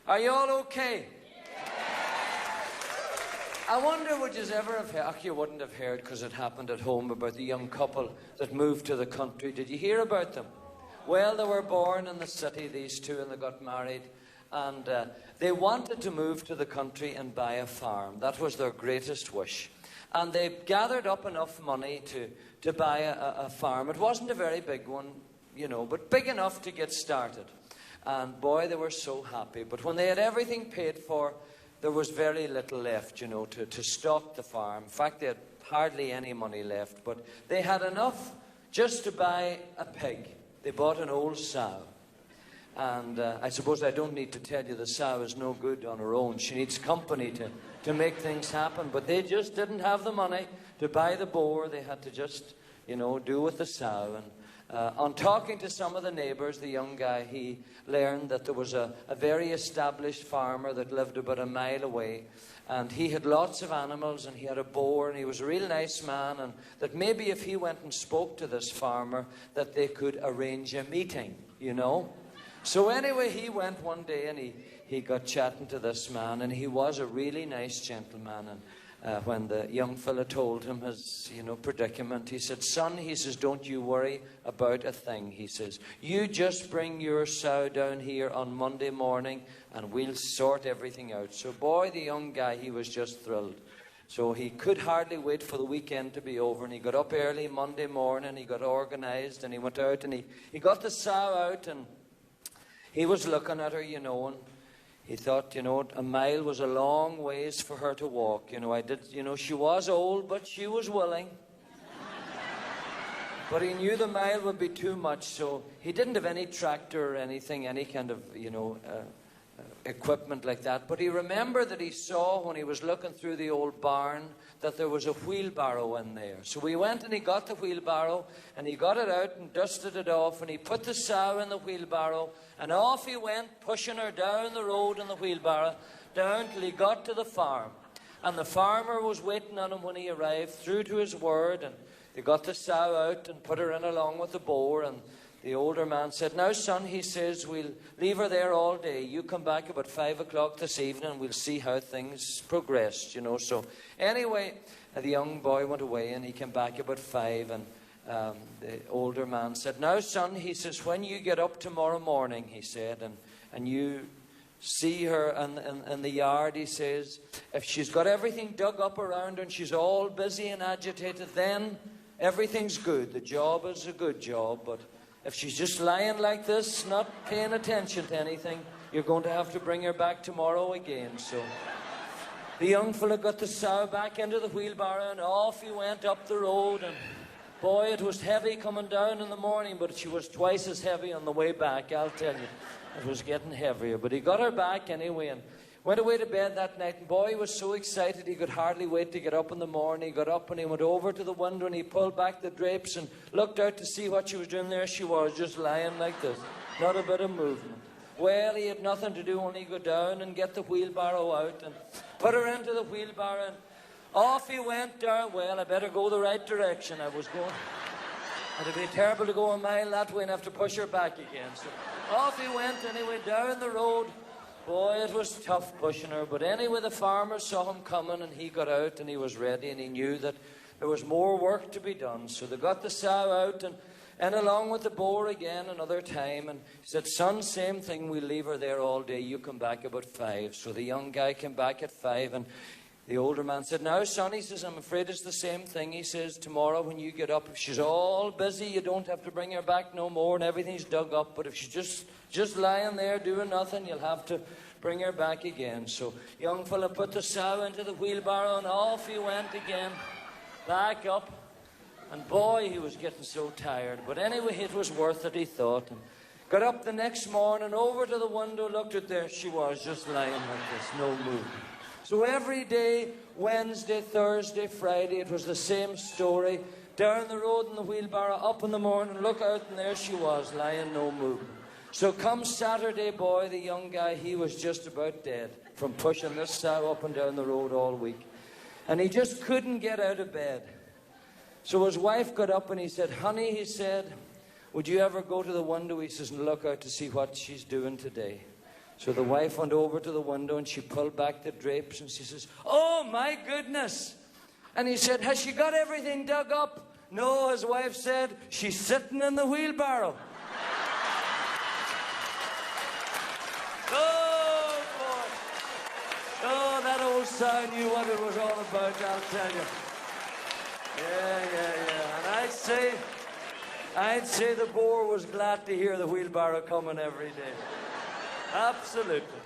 Are you all okay? I wonder, would you ever have heard, you wouldn't have heard because it happened at home, about the young couple that moved to the country. Did you hear about them? Well, they were born in the city, these two, and they got married. And they wanted to move to the country and buy a farm. That was their greatest wish. And they gathered up enough money to buy a farm. It wasn't a very big one, you know, but big enough to get started. And boy, they were so happy. But when they had everything paid for, there was very little left, you know, to stock the farm. In fact, they had hardly any money left. But they had enough just to buy a pig. They bought an old sow. And I suppose I don't need to tell you the sow is no good on her own. She needs company to make things happen. But they just didn't have the money to buy the boar. They had to just, you know, do with the sow. And on talking to some of the neighbours, the young guy, he learned that there was a very established farmer that lived about a mile away. And he had lots of animals, and he had a boar, and he was a real nice man. And that maybe if he went and spoke to this farmer, that they could arrange a meeting, you know. So anyway, he went one day and he got chatting to this man, and he was a really nice gentleman. And when the young fella told him his, you know, predicament, he said, "Son," he says, "don't you worry about a thing." He says, "You just bring your sow down here on Monday morning and we'll sort everything out." So boy, the young guy, he was just thrilled. So he could hardly wait for the weekend to be over, and he got up early Monday morning, he got organised, and he went out and he got the sow out, and he was looking at her, you know, and he thought, you know, a mile was a long ways for her to walk. You know, she was old, but she was willing. But he knew the mile would be too much, so he didn't have any tractor or anything, any kind of, you know, equipment like that. But he remembered that he saw when he was looking through the old barn that there was a wheelbarrow in there. So he went and he got the wheelbarrow, and he got it out and dusted it off, and he put the sow in the wheelbarrow, and off he went, pushing her down the road in the wheelbarrow, down till he got to the farm. And the farmer was waiting on him when he arrived, true to his word, and they got the sow out and put her in along with the boar. And the older man said, "Now, son," he says, "we'll leave her there all day. You come back about 5 o'clock this evening, and we'll see how things progressed," you know. So anyway, the young boy went away, and he came back about 5, and the older man said, "Now, son," he says, "when you get up tomorrow morning," he said, and you see her in the yard," he says, "if she's got everything dug up around her and she's all busy and agitated, then everything's good. The job is a good job. But if she's just lying like this, not paying attention to anything, you're going to have to bring her back tomorrow again." So the young fella got the sow back into the wheelbarrow, and off he went up the road. And boy, it was heavy coming down in the morning, but she was twice as heavy on the way back, I'll tell you. It was getting heavier. But he got her back anyway and went away to bed that night. And boy, he was so excited he could hardly wait to get up in the morning. He got up and he went over to the window and he pulled back the drapes and looked out to see what she was doing. There she was, just lying like this. Not a bit of movement. Well, he had nothing to do only go down and get the wheelbarrow out and put her into the wheelbarrow, and off he went down. Well, I better go the right direction. I was going. It'd be terrible to go a mile that way and have to push her back again. So off he went anyway, down the road. Boy, it was tough pushing her. But anyway, the farmer saw him coming, and he got out and he was ready, and he knew that there was more work to be done. So they got the sow out and along with the boar again another time. And he said, "Son, same thing, we'll leave her there all day. You come back about 5. So the young guy came back at 5, and the older man said, "Now, son," he says, "I'm afraid it's the same thing." He says, "Tomorrow when you get up, if she's all busy, you don't have to bring her back no more, and everything's dug up. But if she's just lying there doing nothing, you'll have to bring her back again." So young fella put the sow into the wheelbarrow, and off he went again, back up. And boy, he was getting so tired. But anyway, it was worth it, he thought. And got up the next morning, over to the window, looked at there she was, just lying like this, no movement. So every day, Wednesday, Thursday, Friday, it was the same story. Down the road in the wheelbarrow, up in the morning, look out, and there she was, lying, no movement. So come Saturday, boy, the young guy, he was just about dead from pushing this sow up and down the road all week. And he just couldn't get out of bed. So his wife got up and he said, "Honey," he said, "would you ever go to the window," he says, "and look out to see what she's doing today?" So the wife went over to the window and she pulled back the drapes and she says, "Oh my goodness." And he said, "Has she got everything dug up?" "No," his wife said, "she's sitting in the wheelbarrow." Oh, boy. Oh, that old sow knew what it was all about, I'll tell you. Yeah. And I'd say the boar was glad to hear the wheelbarrow coming every day. Absolutely.